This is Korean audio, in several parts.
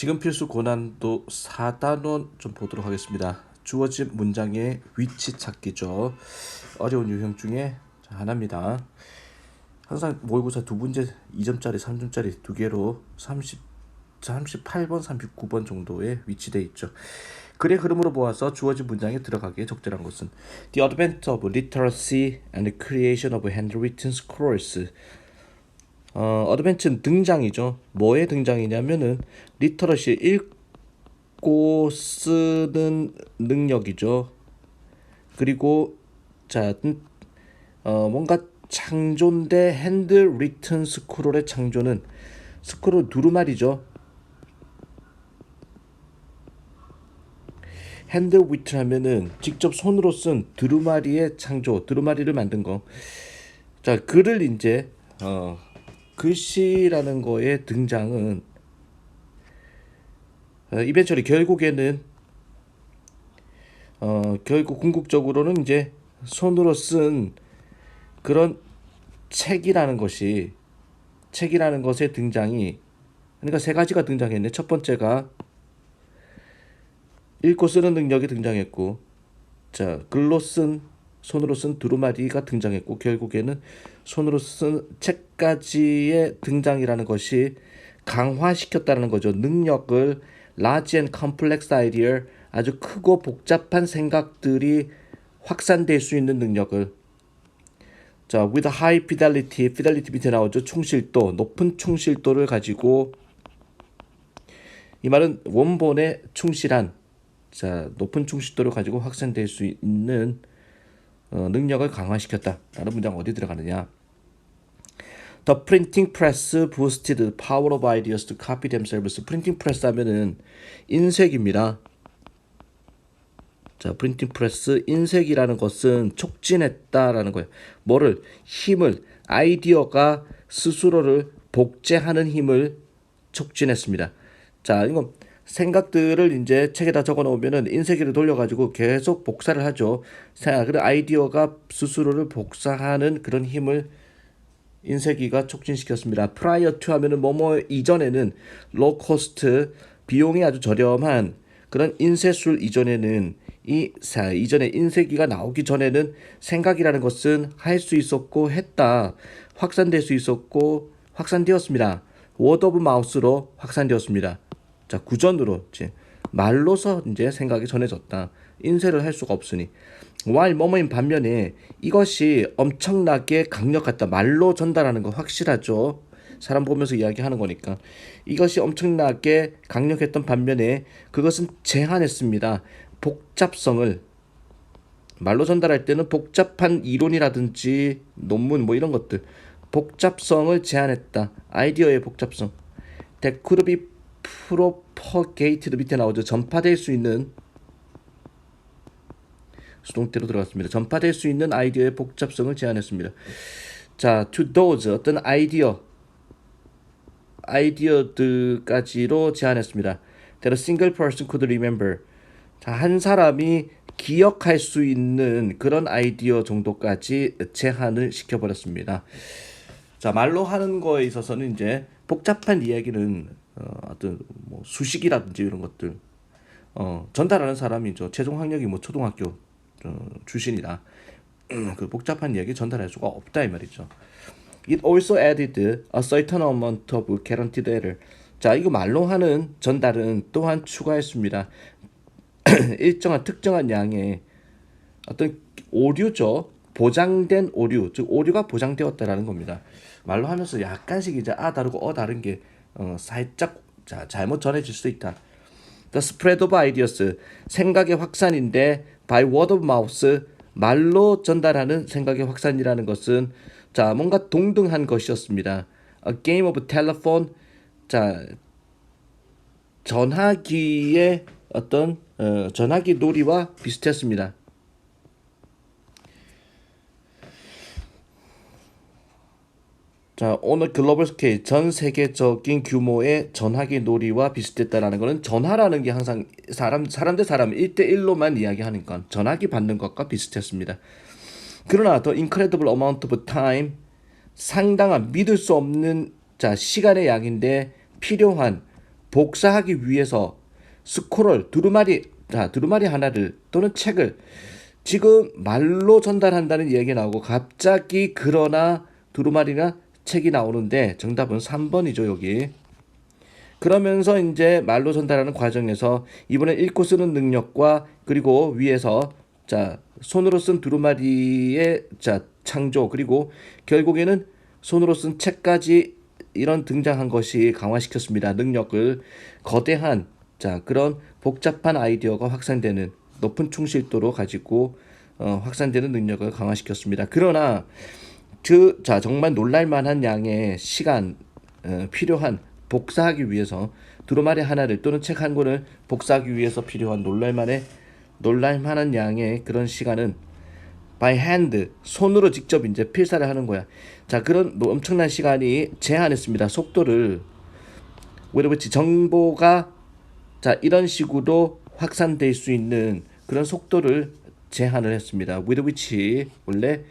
지금 필수 고난도 4단원 좀 보도록 하겠습니다. 주어진 문장의 위치 찾기죠. 어려운 유형 중에 하나입니다. 항상 모의고사 두 문제 2점짜리, 3점짜리 두 개로 38번, 39번 정도에 위치되어 있죠. 글의 흐름으로 보아서 주어진 문장에 들어가기에 적절한 것은 The advent of literacy and the creation of handwritten scrolls. 어드벤처는 등장이죠. 뭐의 등장이냐면은 리터러시 읽고 쓰는 능력이죠. 그리고 자, 뭔가 창조인데 핸드 리튼 스크롤의 창조는 스크롤 두루마리죠. 핸드 리튼 하면은 직접 손으로 쓴 두루마리의 창조, 두루마리를 만든 거. 자, 글을 이제 글씨라는 거의 등장은 이벤처리 결국에는 결국 궁극적으로는 이제 손으로 쓴 그런 책이라는 것의 등장이, 그러니까 세 가지가 등장했네. 첫 번째가 읽고 쓰는 능력이 등장했고, 자, 손으로 쓴 두루마리가 등장했고, 결국에는 손으로 쓴 책까지의 등장이라는 것이 강화시켰다는 거죠. 능력을 large and complex idea, 아주 크고 복잡한 생각들이 확산될 수 있는 능력을, 자, with high fidelity, fidelity 밑에 나오죠. 충실도, 높은 충실도를 가지고, 이 말은 원본에 충실한, 자, 높은 충실도를 가지고 확산될 수 있는 능력을 강화시켰다 라는 문장 어디 들어가느냐. The printing press boosted the power of ideas to copy themselves. 프린팅 프레스 하면은 인쇄기입니다. 자, 프린팅 프레스, 인쇄기라는 것은 촉진했다라는 거예요. 뭐를? 힘을, 아이디어가 스스로를 복제하는 힘을 촉진했습니다. 자, 이건 생각들을 이제 책에다 적어 놓으면은 인쇄기를 돌려가지고 계속 복사를 하죠. 그런 아이디어가 스스로를 복사하는 그런 힘을 인쇄기가 촉진시켰습니다. prior to 하면은 뭐뭐 이전에는 low cost, 비용이 아주 저렴한 그런 인쇄술 이전에는 이전에 인쇄기가 나오기 전에는 생각이라는 것은 할 수 있었고 했다. 확산될 수 있었고 확산되었습니다. word of mouth로 확산되었습니다. 자, 구전으로 이제 말로서 이제 생각이 전해졌다. 인쇄를 할 수가 없으니. while 뭐뭐인 반면에 이것이 엄청나게 강력했다. 말로 전달하는 거 확실하죠. 사람 보면서 이야기하는 거니까. 이것이 엄청나게 강력했던 반면에 그것은 제한했습니다. 복잡성을, 말로 전달할 때는 복잡한 이론이라든지 논문 뭐 이런 것들, 복잡성을 제한했다. 아이디어의 복잡성. That could be propagated 밑에 나오죠. 전파될 수 있는, 수동태로 들어갔습니다. 전파될 수 있는 아이디어의 복잡성을 제한했습니다. 자, to those, 어떤 아이디어들까지로 제한했습니다. That a single person could remember. 자, 한 사람이 기억할 수 있는 그런 아이디어 정도까지 제한을 시켜버렸습니다. 자, 말로 하는 거에 있어서는 이제 복잡한 이야기는 어떤 뭐 수식이라든지 이런 것들 전달하는 사람이죠. 최종 학력이 뭐 초등학교 출신이다. 그 복잡한 이야기 전달할 수가 없다 이 말이죠. It also added a certain amount of guaranteed error. 자, 이거 말로 하는 전달은 또한 추가했습니다. 일정한 특정한 양의 어떤 오류죠. 보장된 오류, 즉 오류가 보장되었다라는 겁니다. 말로 하면서 약간씩 이제 다르고 다른 게 살짝 잘못 전해질 수 있다. The spread of ideas, 생각의 확산인데 by word of mouth, 말로 전달하는 생각의 확산이라는 것은 자, 뭔가 동등한 것이었습니다. A game of telephone, 자, 전화기의 어떤 전화기 놀이와 비슷했습니다. 자, 오늘 글로벌 스케일, 전 세계적인 규모의 전화기 놀이와 비슷했다라는 것은 전화라는 게 항상 사람 대 사람 1대1로만 이야기하는 건 전화기 받는 것과 비슷했습니다. 그러나 the incredible amount of time, 상당한 믿을 수 없는 자 시간의 양인데 필요한 복사하기 위해서 스크롤 두루마리 하나를 또는 책을 지금 말로 전달한다는 얘기 나오고 갑자기 그러나 두루마리나 책이 나오는데 정답은 3번이죠, 여기. 그러면서 이제 말로 전달하는 과정에서 이번엔 읽고 쓰는 능력과 그리고 위에서 손으로 쓴 두루마리의 창조 그리고 결국에는 손으로 쓴 책까지 이런 등장한 것이 강화시켰습니다. 능력을 거대한 그런 복잡한 아이디어가 확산되는 높은 충실도로 가지고 확산되는 능력을 강화시켰습니다. 그러나 정말 놀랄만한 양의 시간 필요한 복사하기 위해서 두루마리 하나를 또는 책 한 권을 복사하기 위해서 필요한 놀랄만한 양의 그런 시간은 by hand 손으로 직접 이제 필사를 하는 거야. 그런 엄청난 시간이 제한했습니다. 속도를 with which 정보가 이런 식으로 확산될 수 있는 그런 속도를 제한을 했습니다. with which 원래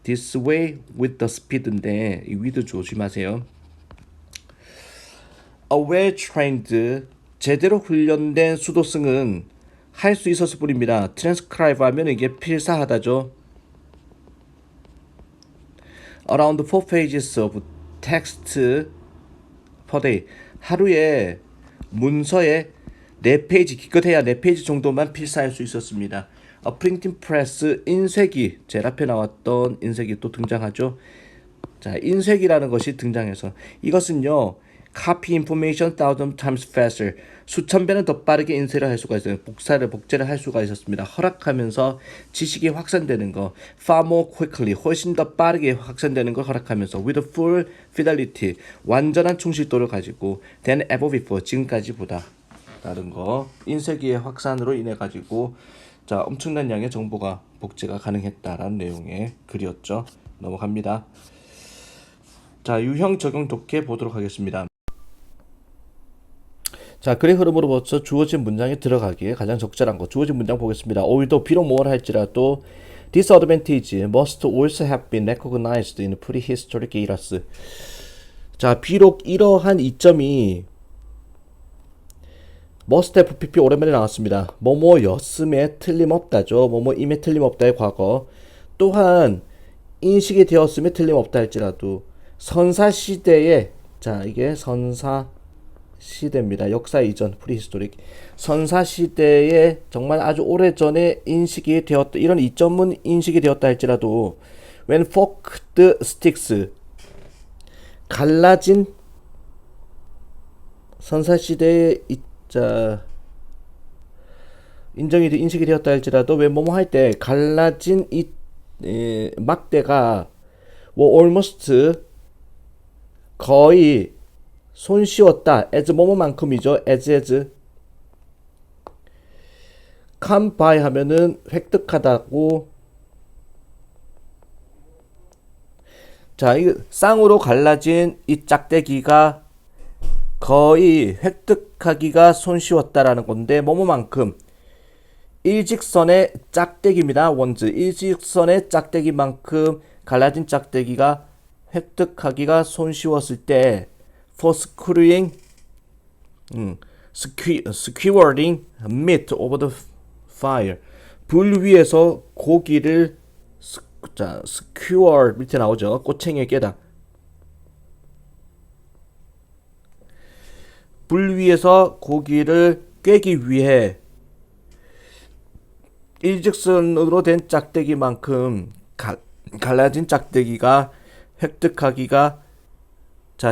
this way with the speed인데 이 with 조심하세요. A well-trained 제대로 훈련된 수도승은 할 수 있었을 뿐입니다. transcribe 하면 이게 필사하다죠. Around 4 pages of text per day. 하루에 문서에 4페이지, 기껏해야 4페이지 정도만 필사할 수 있었습니다. A printing press, 인쇄기, 제일 앞에 나왔던 인쇄기 또 등장하죠. 인쇄기라는 것이 등장해서 이것은요, copy information 1000 times faster. 수천 배는 더 빠르게 인쇄를 할 수가 있어요. 복제를 할 수가 있었습니다. 허락하면서 지식이 확산되는 거. far more quickly. 훨씬 더 빠르게 확산되는 걸 허락하면서 with full fidelity. 완전한 충실도를 가지고 than ever before. 지금까지보다. 라는 거. 인쇄기의 확산으로 인해 가지고 엄청난 양의 정보가 복제가 가능했다라는 내용의 글이었죠. 넘어갑니다. 유형 적용 독해 보도록 하겠습니다. 글의 흐름으로 벌써 주어진 문장에 들어가기에 가장 적절한 것. 주어진 문장 보겠습니다. 오히려 비록 뭐라 할지라도 disadvantage must also have been recognized in prehistoric eras. 비록 이러한 이점이 must have pp 오랜만에 나왔습니다. 뭐뭐였음에 틀림없다죠. 뭐뭐임에 틀림없다의 과거. 또한 인식이 되었음에 틀림없다 할지라도 선사시대에 이게 선사시대입니다. 역사 이전 프리히스토릭 선사시대에 정말 아주 오래전에 인식이 되었다. 이런 이점은 인식이 되었다 할지라도 when forked sticks 갈라진 선사시대에 인식이 되었다 할지라도 왜 뭐뭐 할 때 갈라진 막대가 almost 거의 손쉬웠다. as 뭐뭐만큼이죠. as come by 하면은 획득하다고. 이 쌍으로 갈라진 이 짝대기가 거의 획득하기가 손쉬웠다라는 건데 뭐뭐만큼 일직선의 짝대기입니다. 원즈 일직선의 짝대기만큼 갈라진 짝대기가 획득하기가 손쉬웠을 때 for skewering meat over the fire 불 위에서 고기를 skewer 밑에 나오죠. 꼬챙이에 깨다. 불 위에서 고기를 꿰기 위해 일직선으로 된 짝대기만큼 갈라진 짝대기가 획득하기가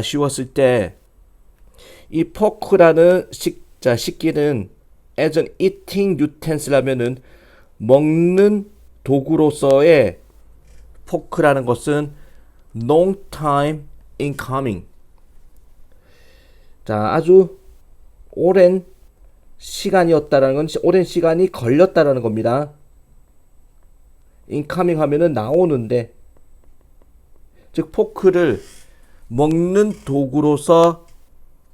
쉬웠을 때 이 포크라는 식기는 as an eating utensil 하면은 먹는 도구로서의 포크라는 것은 long time in coming 아주 오랜 시간이었다라는 건 오랜 시간이 걸렸다라는 겁니다. in coming 하면은 나오는데 즉 포크를 먹는 도구로서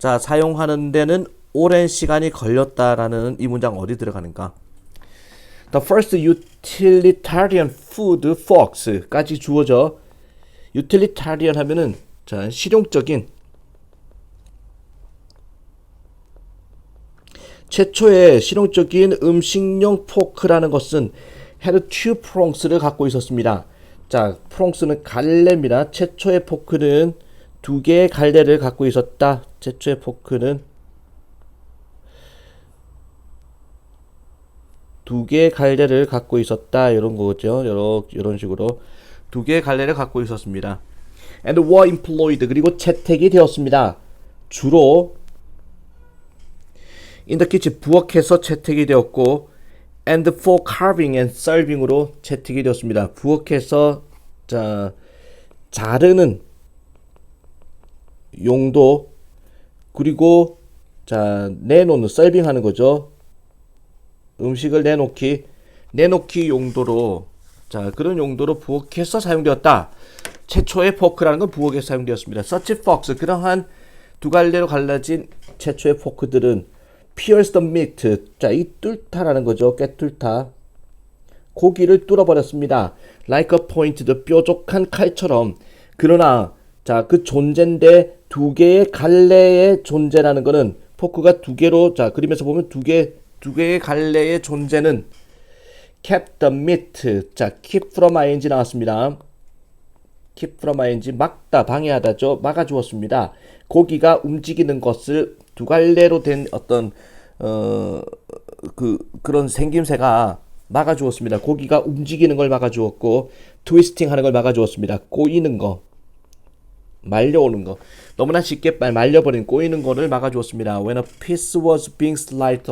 사용하는 데는 오랜 시간이 걸렸다라는 이 문장 어디 들어가는가? The first utilitarian food forks까지 주어져. utilitarian 하면은 실용적인 최초의 실용적인 음식용 포크라는 것은 had two prongs를 갖고 있었습니다. 자, 프롱스는 갈래입니다. 최초의 포크는 두 개의 갈래를 갖고 있었다. 최초의 포크는 두 개의 갈래를 갖고 있었다. 이런 거죠. 이런 식으로 두 개의 갈래를 갖고 있었습니다. And were employed. 그리고 채택이 되었습니다. 주로 in the kitchen 부엌에서 채택이 되었고 and for carving and serving으로 채택이 되었습니다. 부엌에서 자르는 용도 그리고 내놓는 서빙하는 거죠. 음식을 내놓기 용도로 그런 용도로 부엌에서 사용되었다. 최초의 포크라는 건 부엌에서 사용되었습니다. such forks 그러한 두 갈래로 갈라진 최초의 포크들은 pierce the meat 이 뚫다라는 거죠. 꿰뚫다. 고기를 뚫어버렸습니다. like a pointed 뾰족한 칼처럼. 그러나 그 존재인데 두 개의 갈래의 존재라는 거는 포크가 두 개로 그림에서 보면 두 개의 갈래의 존재는 kept the meat keep from ing 나왔습니다. keep from ing 막다 방해하다죠. 막아주었습니다. 고기가 움직이는 것을 두 갈래로 된 어떤 그런 생김새가 막아주었습니다. 고기가 움직이는 걸 막아주었고 트위스팅 하는 걸 막아주었습니다. 꼬이는 거 말려오는 거 너무나 쉽게 말려버린 꼬이는 거를 막아주었습니다. When a piece was being sliced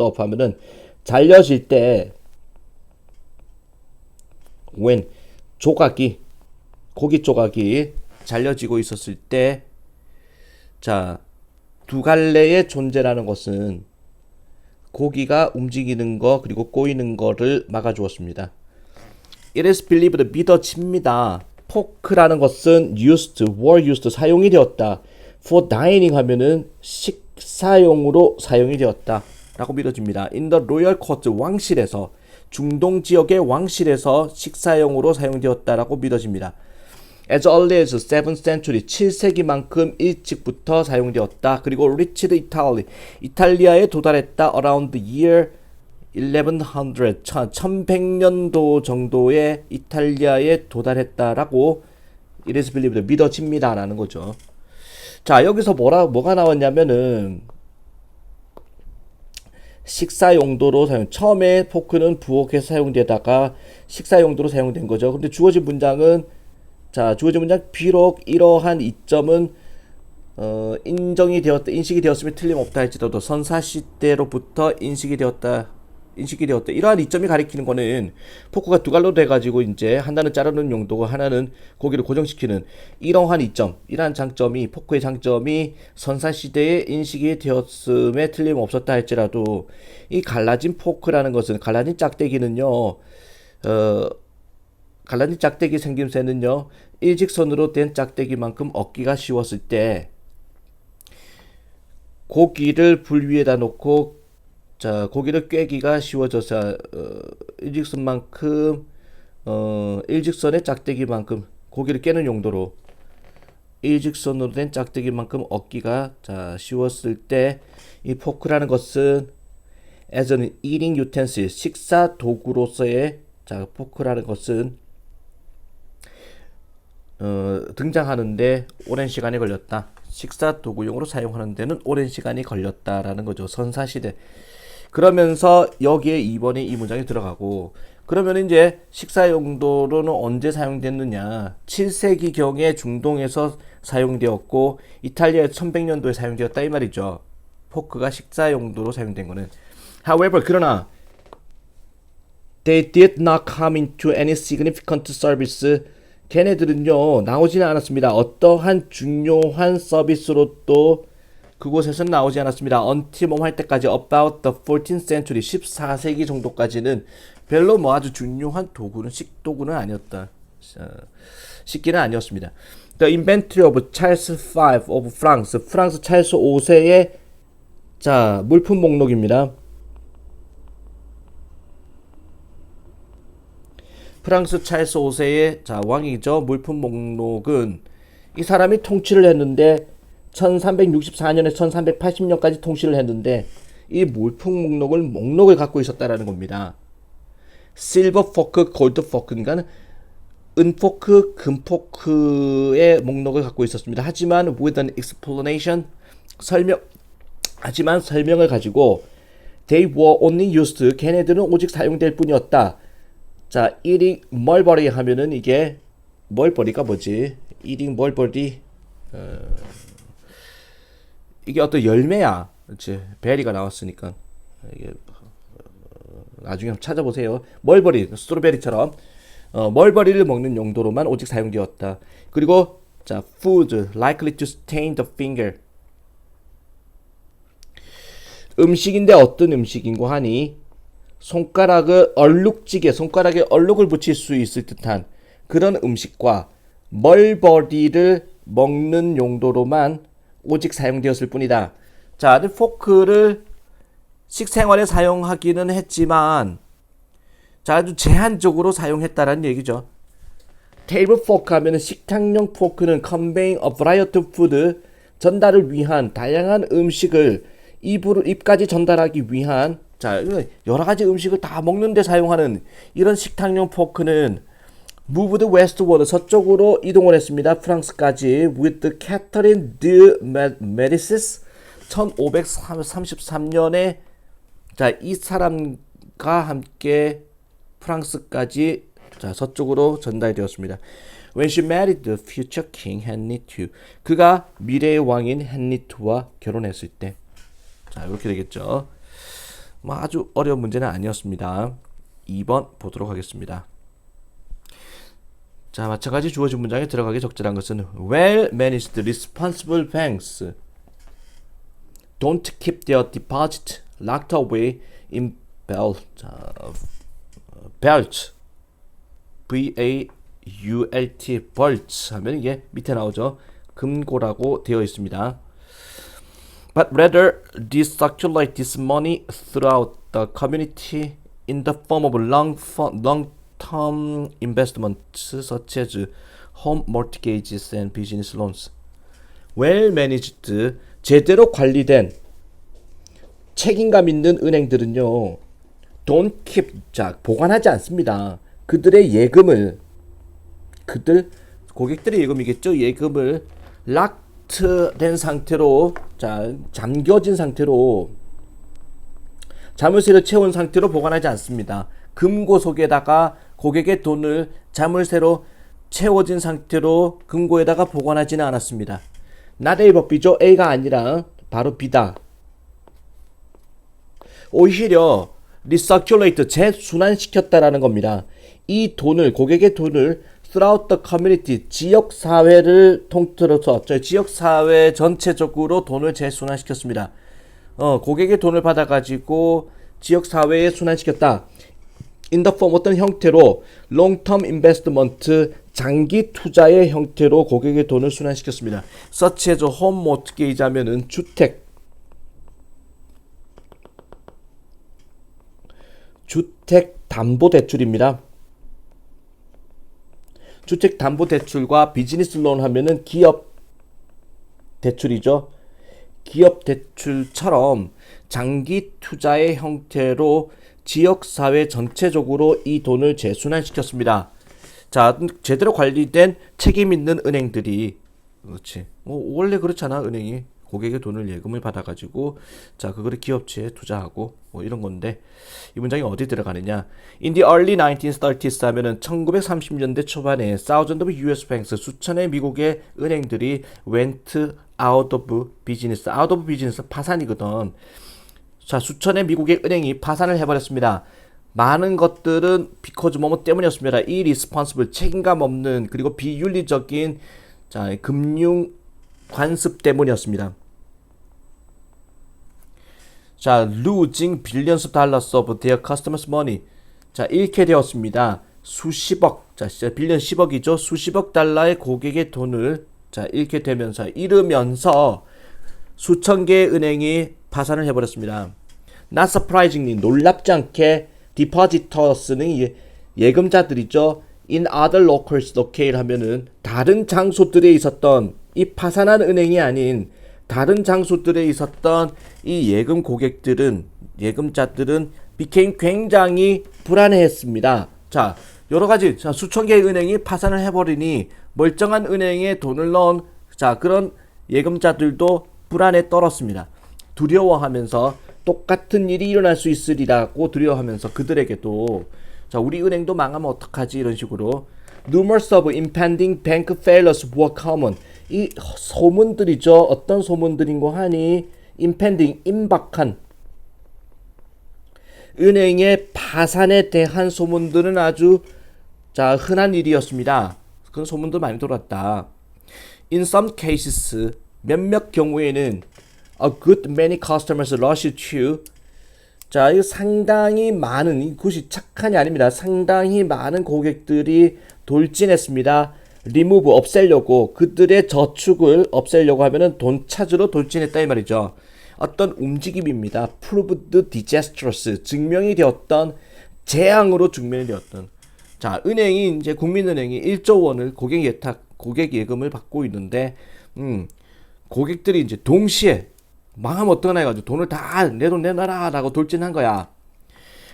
off 하면은 잘려질 때 when 고기 조각이 잘려지고 있었을 때 두 갈래의 존재라는 것은 고기가 움직이는 거 그리고 꼬이는 거를 막아주었습니다. It is believed 믿어집니다. 포크라는 것은 were used 사용이 되었다. for dining 하면은 식사용으로 사용이 되었다 라고 믿어집니다. In the royal court 왕실에서 중동 지역의 왕실에서 식사용으로 사용되었다라고 믿어집니다. As early as 7th century 7세기만큼 일찍부터 사용되었다. 그리고 reached Italy 이탈리아에 도달했다. Around the year 1100 1100년도 정도에 이탈리아에 도달했다라고 it is believed 믿어집니다라는 거죠. 자, 여기서 뭐가 나왔냐면은 식사 용도로 처음에 포크는 부엌에서 사용되다가 식사 용도로 사용된 거죠. 근데 주어진 문장 비록 이러한 이점은 인식이 되었으면 틀림없다 할지라도 선사시대로부터 인식이 되었다. 이러한 이점이 가리키는 거는 포크가 두 갈로 돼가지고 이제 하나는 자르는 용도고 하나는 고기를 고정시키는 이러한 장점이 포크의 장점이 선사시대에 인식이 되었음에 틀림없었다 할지라도 이 갈라진 포크라는 것은 갈라진 짝대기는요. 갈라진 짝대기 생김새는요. 일직선으로 된 짝대기만큼 얻기가 쉬웠을 때 고기를 불 위에다 놓고 고기를 꿰기가 쉬워져서 일직선의 짝대기만큼 고기를 깨는 용도로 일직선으로 된 짝대기만큼 얻기가 쉬웠을 때 이 포크라는 것은 as an eating utensil 식사 도구로서의 포크라는 것은 등장하는데 오랜 시간이 걸렸다. 식사 도구용으로 사용하는 데는 오랜 시간이 걸렸다라는 거죠. 선사시대. 그러면서 여기에 2번에 이 문장이 들어가고 그러면 이제 식사 용도로는 언제 사용됐느냐? 7세기경에 중동에서 사용되었고 이탈리아에 1100년도에 사용되었다 이 말이죠. 포크가 식사 용도로 사용된 거는. However, 그러나 they did not come into any significant service. 걔네들은요 나오지는 않았습니다. 어떠한 중요한 서비스로 또 그곳에서는 나오지 않았습니다. until 할 때까지 about the 14th century 14세기 정도까지는 별로 아주 중요한 식도구는 아니었다. 식기는 아니었습니다. The inventory of Charles V of France 프랑스 찰스 5세의 물품 목록입니다. 프랑스 찰스 5세의 왕이죠. 물품 목록은 이 사람이 통치를 했는데 1364년에서 1380년까지 통치를 했는데 이 물품 목록을 갖고 있었다라는 겁니다. 실버 포크, 골드 포크니까 은포크, 금포크의 목록을 갖고 있었습니다. 하지만 with an explanation, 설명을 가지고 they were only used, 걔네들은 오직 사용될 뿐이었다. 자, eating mulberry 하면은 이게 멀버리가 뭐지? eating mulberry, 이게 어떤 열매야. 그렇지? 베리가 나왔으니까 이게 나중에 한번 찾아보세요. 멀버리, 스트로베리처럼 멀버리를 먹는 용도로만 오직 사용되었다. 그리고 자, food likely to stain the finger. 음식인데 어떤 음식인고 하니 손가락에 얼룩을 붙일 수 있을 듯한 그런 음식과 멀버리를 먹는 용도로만 오직 사용되었을 뿐이다. 자, 포크를 식생활에 사용하기는 했지만 자, 아주 제한적으로 사용했다라는 얘기죠. 테이블 포크 하면은 식탁용 포크는 conveying a variety of food, 전달을 위한 다양한 음식을 입까지 전달하기 위한, 자, 여러 가지 음식을 다 먹는데 사용하는 이런 식탁용 포크는 moved westward, 서쪽으로 이동을 했습니다. 프랑스까지 with Catherine de Medicis, 1533년에 자, 이 사람과 함께 프랑스까지 자, 서쪽으로 전달되었습니다. When she married the future king Henry II, 그가 미래의 왕인 헨리 II와 결혼했을 때, 자, 이렇게 되겠죠. 뭐 아주 어려운 문제는 아니었습니다. 2번 보도록 하겠습니다. 자, 마찬가지 주어진 문장에 들어가기 적절한 것은 well managed responsible banks don't keep their deposit locked away in belt, V-A-U-L-T, vault 하면 이게 밑에 나오죠. 금고라고 되어 있습니다. But rather circulate this money throughout the community in the form of long-term investments such as home mortgages and business loans. Well managed, 제대로 관리된 책임감 있는 은행들은요, don't keep, 자, 보관하지 않습니다. 고객들의 예금이겠죠. 예금을 locked 된 상태로, 자, 잠겨진 상태로, 자물쇠를 채운 상태로 보관하지 않습니다. 금고 속에다가 고객의 돈을 자물쇠로 채워진 상태로 금고에다가 보관하지는 않았습니다. not A but B죠. A가 아니라 바로 B다. 오히려 recirculate, 재순환시켰다라는 겁니다. 이 돈을, 고객의 돈을 throughout the community, 지역사회를 통틀어서 지역사회 전체적으로 돈을 재순환시켰습니다. 고객의 돈을 받아가지고 지역사회에 순환시켰다. in the form, 어떤 형태로 long-term investment, 장기 투자의 형태로 고객의 돈을 순환시켰습니다. such as home mortgage 하면은 주택담보대출입니다. 주택담보대출과 비즈니스 론 하면은 기업 대출이죠. 기업 대출처럼 장기 투자의 형태로 지역사회 전체적으로 이 돈을 재순환시켰습니다. 자, 제대로 관리된 책임 있는 은행들이, 그렇지. 원래 그렇잖아, 은행이. 고객의 돈을 예금을 받아가지고, 자, 그거를 기업체에 투자하고, 이런 건데, 이 문장이 어디 들어가느냐. In the early 1930s 하면은 1930년대 초반에 thousands of US banks, 수천의 미국의 은행들이 went out of business. out of business, 파산이거든. 자, 수천의 미국의 은행이 파산을 해버렸습니다. 많은 것들은 because 뭐뭐 때문이었습니다. irresponsible, 책임감 없는, 그리고 비윤리적인, 자, 금융 관습 때문이었습니다. 자, losing billions of dollars of their customers' money. 자, 잃게 되었습니다. 수십억, 자, 빌리언 10억이죠. 수십억 달러의 고객의 돈을, 자, 잃게 되면서, 잃으면서 수천 개의 은행이 파산을 해버렸습니다. Not surprisingly, 놀랍지 않게 depositors는 예금자들이죠. In other locale 하면은 다른 장소들에 있었던 이 파산한 은행이 아닌 다른 장소들에 있었던 이 예금 고객들은 예금자들은 became 굉장히 불안해했습니다. 자, 여러 가지 수천 개의 은행이 파산을 해버리니 멀쩡한 은행에 돈을 넣은 그런 예금자들도 불안에 떨었습니다. 두려워하면서 똑같은 일이 일어날 수 있으리라고 두려워하면서 그들에게도 우리 은행도 망하면 어떡하지 이런 식으로 Rumors of impending bank failures were common. 이 소문들이죠. 어떤 소문들인고 하니 impending, 임박한 은행의 파산에 대한 소문들은 아주 흔한 일이었습니다. 그런 소문도 많이 돌았다. In some cases, 몇몇 경우에는 a good many customers rushed to 이 상당히 많은 이것이 착한이 아닙니다. 상당히 많은 고객들이 돌진했습니다. remove 없애려고 그들의 저축을 없애려고 하면은 돈 찾으러 돌진했다 이 말이죠. 어떤 움직임입니다. proved disastrous 증명이 되었던 재앙으로 증명이 되었던 은행이 이제 국민은행이 1조 원을 고객 예금을 받고 있는데 고객들이 이제 동시에 망하면 어떡하나 해가지고 돈을 다 내 돈 내놔라 라고 돌진한 거야.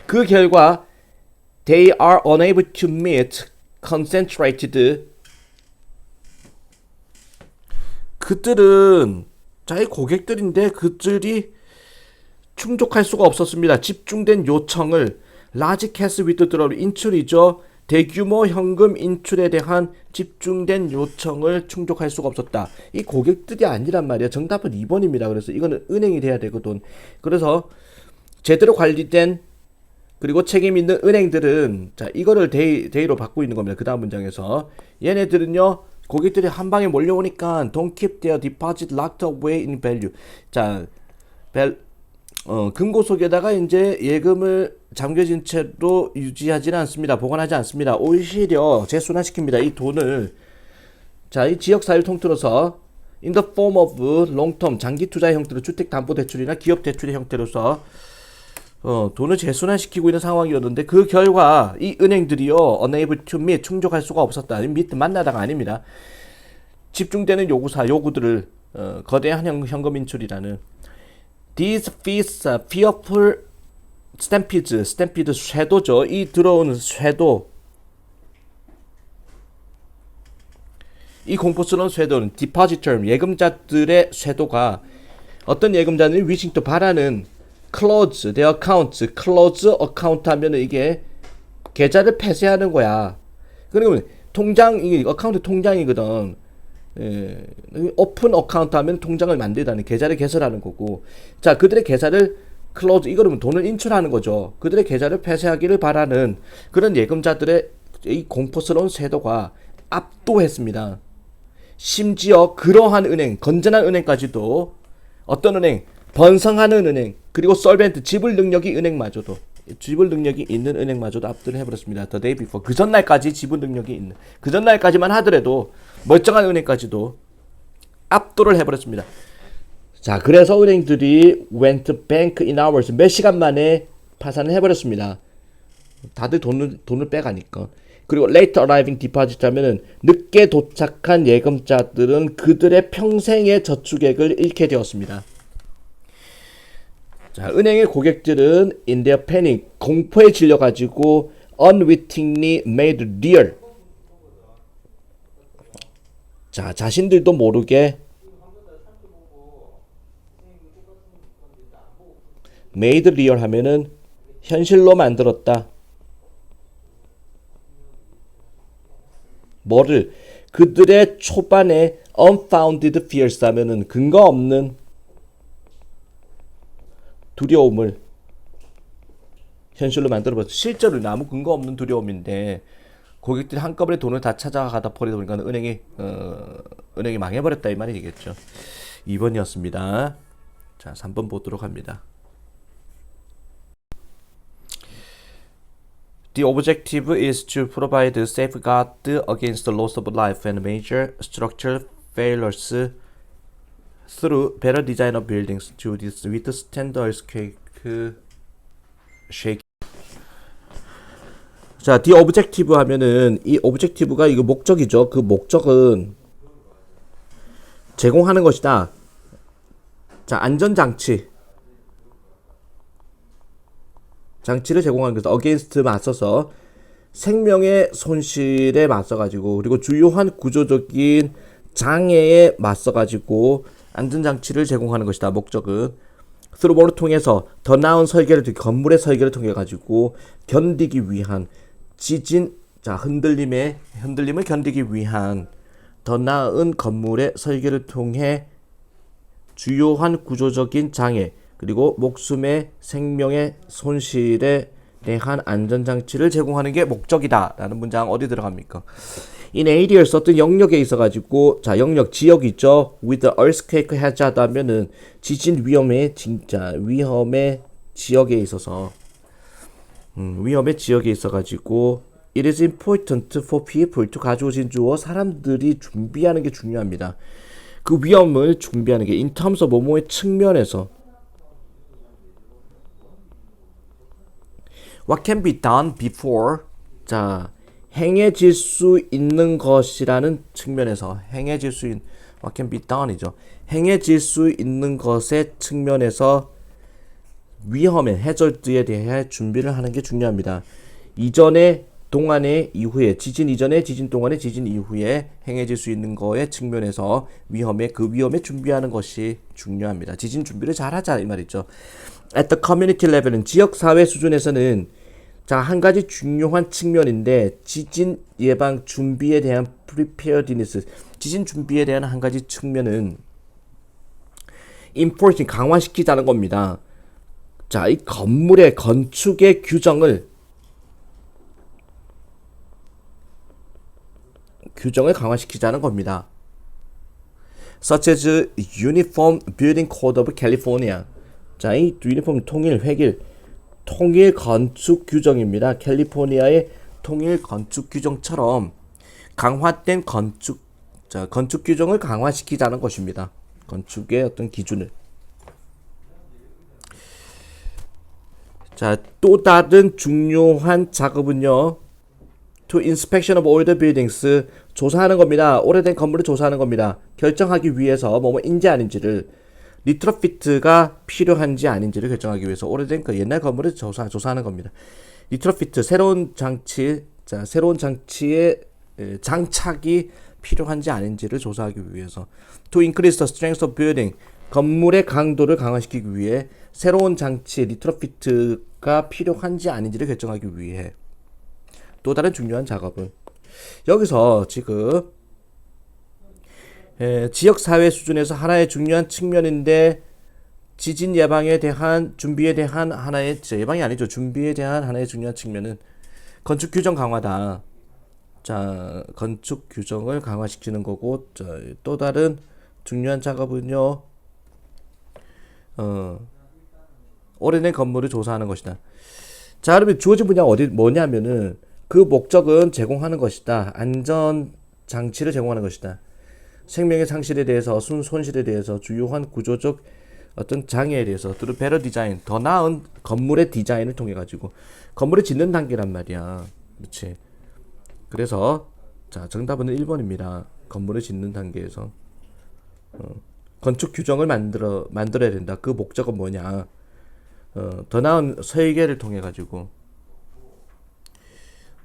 그 결과 they are unable to meet concentrated 그들은 이 고객들인데 그들이 충족할 수가 없었습니다. 집중된 요청을 large cash withdrawal 인출이죠. 대규모 현금 인출에 대한 집중된 요청을 충족할 수가 없었다. 이 고객들이 아니란 말이야. 정답은 2번입니다. 그래서 이거는 은행이 돼야 되거든. 그래서 제대로 관리된 그리고 책임 있는 은행들은 이거를 대의로 받고 있는 겁니다. 그 다음 문장에서 얘네들은요 고객들이 한 방에 몰려오니까 don't keep their deposit locked away in value. 금고 속에다가 이제 예금을 잠겨진 채로 유지하지는 않습니다. 보관하지 않습니다. 오히려 재순환시킵니다. 이 돈을 이 지역사회를 통틀어서 in the form of long term 장기 투자 형태로 주택담보대출이나 기업대출의 형태로서 돈을 재순환시키고 있는 상황이었는데 그 결과 이 은행들이요 unable to meet 충족할 수가 없었다. meet 만나다가 아닙니다. 집중되는 요구들을 거대한 현금 인출이라는 These fees, fearful stampedes, 쇄도죠. 이 들어오는 쇄도, 이 공포스러운 쇄도는 depositor, 예금자들의 쇄도가 어떤 예금자는 wishing to 바라는 close their accounts, close account 하면은 이게 계좌를 폐쇄하는 거야. 그러면 통장, 어카운트 통장이거든. 오픈 어카운트 하면 통장을 만들다는 계좌를 개설하는 거고 그들의 계좌를 클로즈 이거는 돈을 인출하는 거죠. 그들의 계좌를 폐쇄하기를 바라는 그런 예금자들의 이 공포스러운 쇄도가 압도했습니다. 심지어 그러한 은행 건전한 은행까지도 어떤 은행 번성하는 은행 그리고 솔벤트 지불 능력이 있는 은행마저도 압도를 해버렸습니다. The day before 그 전날까지 지불 능력이 있는 그 전날까지만 하더라도 멀쩡한 은행까지도 압도를 해버렸습니다. 그래서 은행들이 went bank in hours 몇 시간 만에 파산을 해버렸습니다. 다들 돈을 빼가니까. 그리고 late arriving deposit 하면은 늦게 도착한 예금자들은 그들의 평생의 저축액을 잃게 되었습니다. 은행의 고객들은 in their panic 공포에 질려가지고 unwittingly made real 자신들도 모르게 made real 하면은 현실로 만들었다. 뭐를? 그들의 초반에 unfounded fears 하면은 근거 없는 두려움을 현실로 만들어봤어. 실제로 아무 근거 없는 두려움인데 고객들이 한꺼번에 돈을 다 찾아가다 버리다 보니까 은행이 망해버렸다 이 말이겠죠. 2번이었습니다. 3번 보도록 합니다. The objective is to provide safeguard against the loss of life and major structural failures through better design of buildings to withstand earthquake shake. the objective 하면은 이 objective가 이거 목적이죠. 그 목적은 제공하는 것이다. 자, 안전장치를 제공하는 것은 against 맞서서 생명의 손실에 맞서가지고 그리고 주요한 구조적인 장애에 맞서가지고 안전장치를 제공하는 것이다. 목적은 through 뭐를 통해서 더 나은 설계를 건물의 설계를 통해 가지고 견디기 위한 지진 자 흔들림을 견디기 위한 더 나은 건물의 설계를 통해 주요한 구조적인 장애 그리고 목숨의 생명의 손실에 대한 안전장치를 제공하는 게 목적이다 라는 문장 어디 들어갑니까? In areas 어떤 영역에 있어가지고 자 영역 지역이 있죠. With the earthquake hazard 하면은 지진 위험의 지역에 있어서 위험의 지역에 있어가지고 It is important for people to 가져오신 주어 사람들이 준비하는 게 중요합니다. 그 위험을 준비하는 게 in terms of 뭐뭐의 측면에서 What can be done before 자 행해질 수 있는 것이라는 측면에서 행해질 수 있는 what can be done이죠. 행해질 수 있는 것의 측면에서 위험의 해저드에 대해 준비를 하는 게 중요합니다. 이전에 동안에 이후에 지진 이전에 지진 동안에 지진 이후에 행해질 수 있는 거의 측면에서 그 위험에 준비하는 것이 중요합니다. 지진 준비를 잘 하자 이 말이죠. At the community level은 지역 사회 수준에서는 자, 한 가지 중요한 측면인데 지진 예방 준비에 대한 preparedness 지진 준비에 대한 한 가지 측면은 enforcing 강화시키자는 겁니다. 자, 이 건물의 건축의 규정을 강화시키자는 겁니다. Such as Uniform Building Code of California. 자, 이 유니폼 통일 건축 규정입니다. 캘리포니아의 통일 건축 규정처럼 강화된 건축 규정을 강화시키자는 것입니다. 건축의 어떤 기준을. 자, 또 다른 중요한 작업은요. To inspection of older buildings 조사하는 겁니다. 오래된 건물을 조사하는 겁니다. 결정하기 위해서 뭐뭐인지 아닌지를 리트로피트가 필요한지 아닌지를 결정하기 위해서 오래된 그 옛날 건물을 조사하는 겁니다. 리트로피트 새로운 장치의 장착이 필요한지 아닌지를 조사하기 위해서 To increase the strength of building 건물의 강도를 강화시키기 위해 새로운 장치 리트로피트가 필요한지 아닌지를 결정하기 위해 또 다른 중요한 작업은 여기서 지금 지역사회 수준에서 하나의 중요한 측면인데 지진 예방에 대한 준비에 대한 하나의 예방이 아니죠. 준비에 대한 하나의 중요한 측면은 건축 규정 강화다. 자, 건축 규정을 강화시키는 거고 또 다른 중요한 작업은요. 오래된 건물을 조사하는 것이다. 자, 그러면 주어진 분야가 뭐냐면은 그 목적은 제공하는 것이다. 안전 장치를 제공하는 것이다. 생명의 상실에 대해서 손실에 대해서 주요한 구조적 어떤 장애에 대해서 through better design 더 나은 건물의 디자인을 통해 가지고 건물을 짓는 단계란 말이야. 그렇지. 그래서 자 정답은 1번입니다. 건물을 짓는 단계에서 건축 규정을 만들어야 된다. 그 목적은 뭐냐? 더 나은 설계를 통해 가지고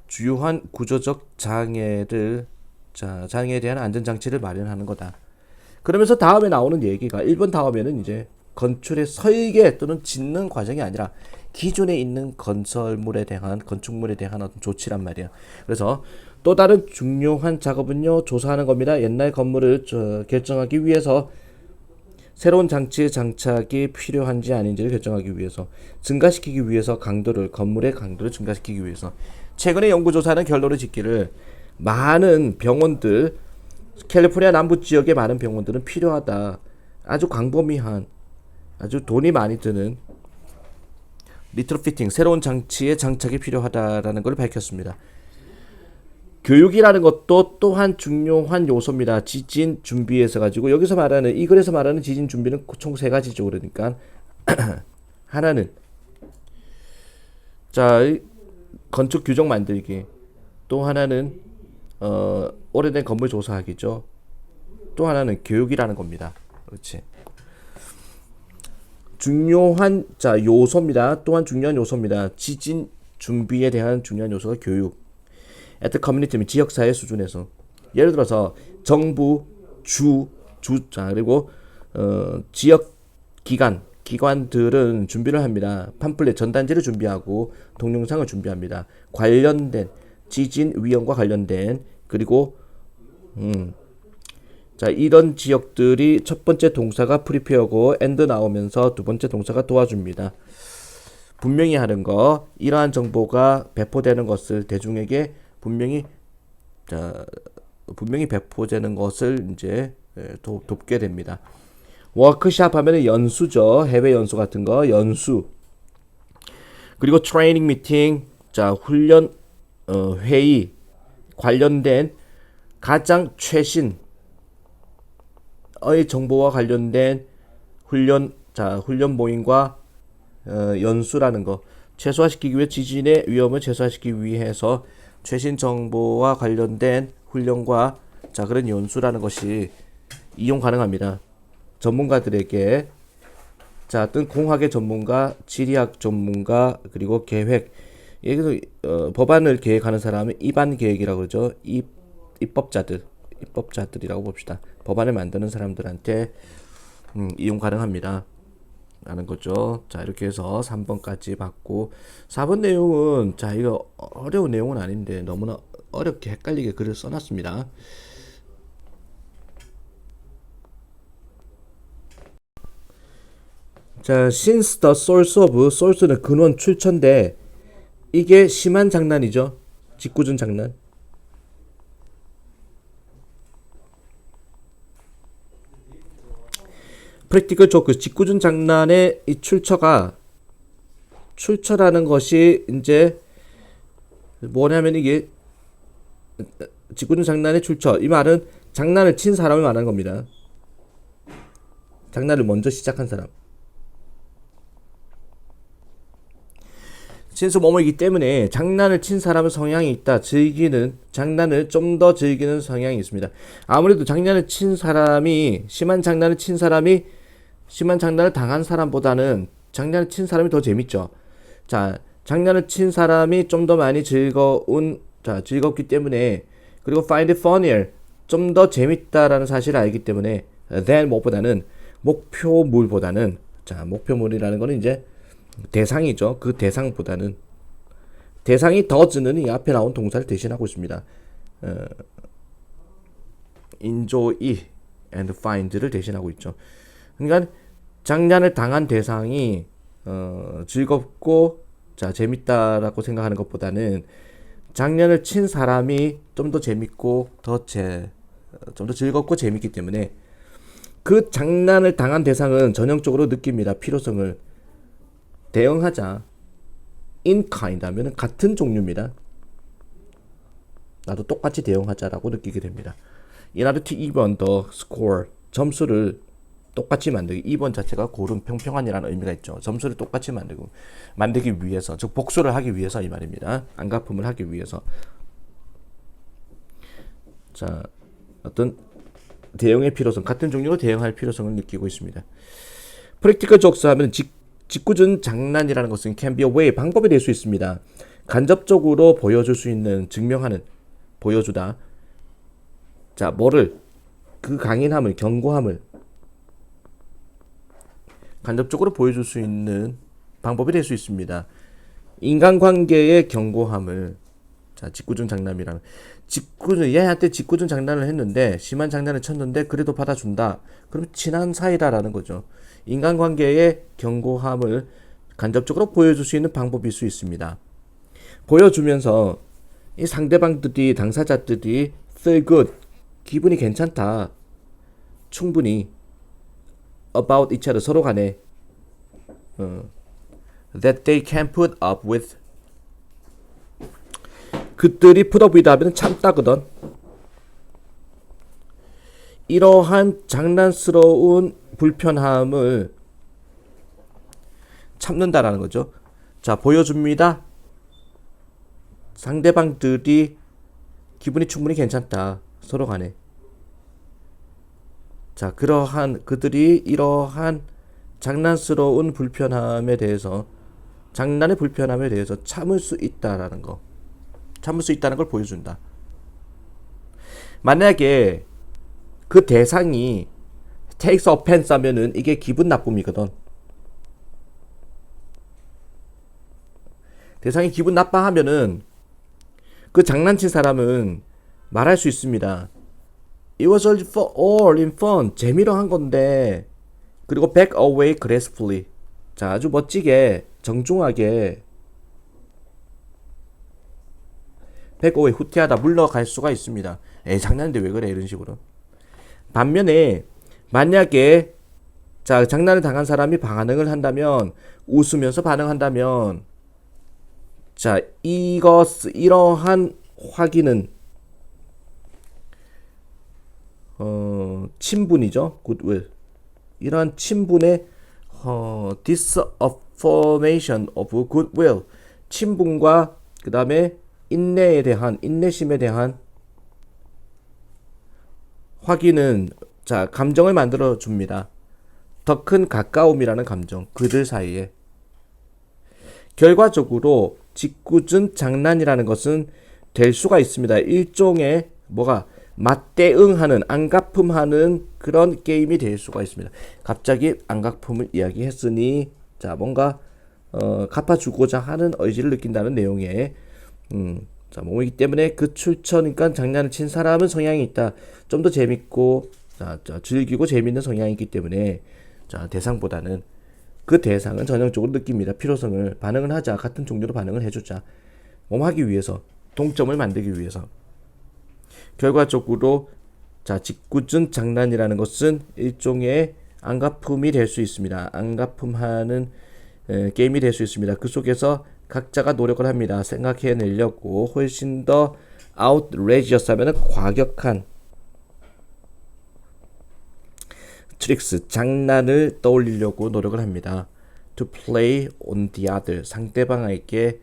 주요한 구조적 장애에 대한 안전장치를 마련하는 거다. 그러면서 다음에 나오는 얘기가 1번 다음에는 이제 건축의 설계 또는 짓는 과정이 아니라 기존에 있는 건축물에 대한 어떤 조치란 말이에요. 그래서 또 다른 중요한 작업은요, 조사하는 겁니다. 옛날 건물을 결정하기 위해서 새로운 장치의 장착이 필요한지 아닌지를 결정하기 위해서 증가시키기 위해서 건물의 강도를 증가시키기 위해서 최근의 연구조사는 결론을 짓기를 많은 병원들 캘리포니아 남부 지역의 많은 병원들은 필요하다. 아주 광범위한 아주 돈이 많이 드는 리트로피팅 새로운 장치의 장착이 필요하다라는 걸 밝혔습니다. 교육이라는 것도 또한 중요한 요소입니다. 지진 준비에서 가지고 여기서 말하는 이 글에서 말하는 지진 준비는 총 세 가지죠. 그러니까 하나는 자 건축 규정 만들기, 또 하나는 오래된 건물 조사하기죠. 또 하나는 교육이라는 겁니다. 그렇지. 중요한 요소입니다. 또한 중요한 요소입니다. 지진 준비에 대한 중요한 요소가 교육. at the community 및 지역사회 수준에서 예를 들어서 정부, 그리고 지역 기관들은 준비를 합니다. 팜플렛 전단지를 준비하고 동영상을 준비합니다. 관련된 지진 위험과 관련된 그리고 이런 지역들이 첫 번째 동사가 프리페어고 and 나오면서 두 번째 동사가 도와줍니다. 분명히 하는 거, 이러한 정보가 배포되는 것을 대중에게 분명히 배포되는 것을 이제 돕게 됩니다. 워크샵 하면은 연수죠. 해외 연수 같은 거, 연수. 그리고 트레이닝 미팅, 훈련 회의 관련된 가장 최신의 정보와 관련된 훈련 모임과 연수라는 거 최소화시키기 위해 지진의 위험을 최소화시키기 위해서 최신 정보와 관련된 훈련과 그런 연수라는 것이 이용 가능합니다. 전문가들에게 어떤 공학의 전문가, 지리학 전문가, 그리고 계획, 여기서 법안을 계획하는 사람은 입안 계획이라고 그러죠. 입법자들이라고 봅시다. 법안을 만드는 사람들한테 이용 가능합니다. 라는 거죠. 이렇게 해서 3번까지 봤고 4번 내용은 이거 어려운 내용은 아닌데 너무나 어렵게 헷갈리게 글을 써놨습니다. since the source는 근원 출처인데 이게 심한 장난이죠. 짓궂은 장난. 프랙티컬 조크, 짓궂은 장난의 이 출처라는 것이 이제 뭐냐면 이게 짓궂은 장난의 출처. 이 말은 장난을 친 사람을 말하는 겁니다. 장난을 먼저 시작한 사람. 신수 뭐뭐이기 때문에 장난을 친 사람은 성향이 있다. 장난을 좀 더 즐기는 성향이 있습니다. 아무래도 장난을 친 사람이 심한 장난을 당한 사람보다는 장난을 친 사람이 더 재밌죠. 장난을 친 사람이 좀 더 많이 즐겁기 때문에 그리고 find it funnier 좀 더 재밌다라는 사실을 알기 때문에 than 목표물이라는 거는 이제 대상이죠. 그 대상보다는 대상이 does는 이 앞에 나온 동사를 대신하고 있습니다. enjoy and find를 대신하고 있죠. 그러니까 장난을 당한 대상이 즐겁고 재밌다라고 생각하는 것보다는 장난을 친 사람이 좀 더 재밌고 좀 더 즐겁고 재밌기 때문에 그 장난을 당한 대상은 전형적으로 느낍니다. 필요성을. 대응하자. in kind 하면 같은 종류입니다. 나도 똑같이 대응하자라고 느끼게 됩니다. In order to even the score, 점수를 똑같이 만들기. even 자체가 고른 평평한이라는 의미가 있죠. 점수를 똑같이 만들기 위해서, 즉 복수를 하기 위해서 이 말입니다. 안갚음을 하기 위해서. 어떤 대응의 필요성, 같은 종류로 대응할 필요성을 느끼고 있습니다. 프랙티컬 조크스 하면 짓궂은 장난이라는 것은 can be a way, 방법이 될 수 있습니다. 간접적으로 보여줄 수 있는, 보여주다. 뭐를, 그 강인함을, 견고함을 간접적으로 보여줄 수 있는 방법이 될 수 있습니다. 인간관계의 견고함을, 짓궂은 장난이라는, 얘한테 짓궂은 장난을 했는데, 심한 장난을 쳤는데, 그래도 받아준다. 그럼 친한 사이다라는 거죠. 인간관계의 견고함을 간접적으로 보여줄 수 있는 방법일 수 있습니다. 보여주면서 이 당사자들이 feel good, 기분이 괜찮다. 충분히 about each other, 서로 간에 that they can put up with, 그들이 put up with 하면 참다거든. 이러한 장난스러운 불편함을 참는다라는 거죠. 보여줍니다. 상대방들이 기분이 충분히 괜찮다. 서로 간에. 그들이 이러한 장난스러운 불편함에 대해서 장난의 불편함에 대해서 참을 수 있다라는 거. 참을 수 있다는 걸 보여준다. 만약에 그 대상이 takes offense 하면은 이게 기분 나쁨이거든. 대상이 기분 나빠하면은 그 장난친 사람은 말할 수 있습니다. It was all in fun. 재미로 한 건데. 그리고 back away gracefully. 자, 아주 멋지게 정중하게 back away 후퇴하다 물러갈 수가 있습니다. 에이, 장난인데 왜 그래 이런 식으로. 반면에 만약에 자, 장난을 당한 사람이 반응을 한다면 웃으면서 반응한다면 자, 이러한 확인은 친분이죠. goodwill. 이러한 친분의 disaffirmation of goodwill. 친분과 그 다음에 인내심에 대한 확인은 자, 감정을 만들어 줍니다. 더 큰 가까움이라는 감정, 그들 사이에. 결과적으로 짓궂은 장난이라는 것은 될 수가 있습니다. 일종의 뭐가 맞대응하는, 안갚음하는 그런 게임이 될 수가 있습니다. 갑자기 안갚음을 이야기했으니 자, 뭔가 갚아주고자 하는 의지를 느낀다는 내용의 자, 몸이기 때문에 그 출처니까 장난을 친 사람은 성향이 있다. 좀 더 재밌고 자, 즐기고 재밌는 성향이 있기 때문에 자, 대상보다는 그 대상은 전형적으로 느낍니다. 필요성을 반응을 하자. 같은 종류로 반응을 해주자. 하기 위해서, 동점을 만들기 위해서. 결과적으로 자, 짓궂은 장난이라는 것은 일종의 안갚음이 될 수 있습니다. 안갚음하는 게임이 될 수 있습니다. 그 속에서 각자가 노력을 합니다. 생각해내려고 훨씬 더 outrageous 하면 과격한 트릭스, 장난을 떠올리려고 노력을 합니다. To play on the other, 상대방에게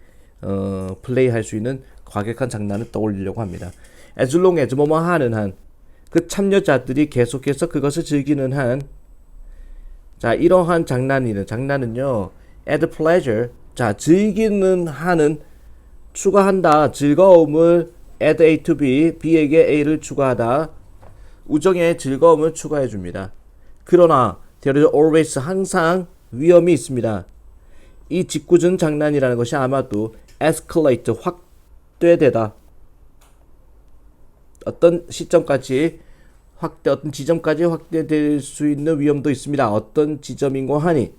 플레이할 수 있는 과격한 장난을 떠올리려고 합니다. As long as 뭐뭐 하는 한, 그 참여자들이 계속해서 그것을 즐기는 한, 자, 이러한 장난은요, add pleasure, 자, 즐기는 한은 추가한다. 즐거움을 add A to B, B에게 A를 추가하다. 우정의 즐거움을 추가해 줍니다. 그러나 there is always, 항상 위험이 있습니다. 이 짓궂은 장난이라는 것이 아마도 escalate, 확대되다. 어떤 시점까지 어떤 지점까지 확대될 수 있는 위험도 있습니다. 어떤 지점인고 하니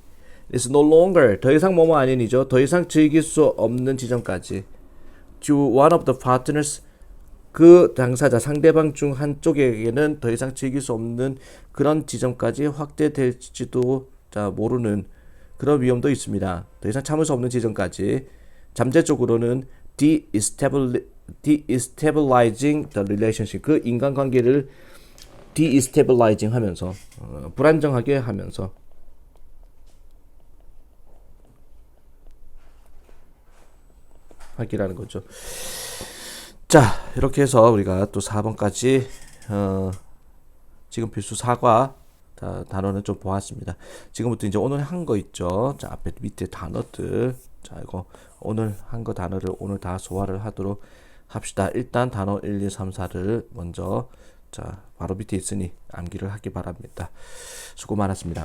It's no longer, 더 이상 뭐뭐 아니죠. 더 이상 즐길 수 없는 지점까지 to one of the partners, 그 당사자, 상대방 중 한쪽에게는 더 이상 즐길 수 없는 그런 지점까지 확대될지도 자, 모르는 그런 위험도 있습니다. 더 이상 참을 수 없는 지점까지. 잠재적으로는 destabilizing the relationship, 그 인간관계를 destabilizing 하면서 불안정하게 하면서 하기라는 거죠. 자, 이렇게 해서 우리가 또 4번까지 지금 필수 사과 단어는 좀 보았습니다. 지금부터 이제 오늘 한 거 있죠. 자, 앞에 밑에 단어들. 자, 이거 오늘 한 거 단어를 오늘 다 소화를 하도록 합시다. 일단 단어 1, 2, 3, 4를 먼저 자, 바로 밑에 있으니 암기를 하기 바랍니다. 수고 많았습니다.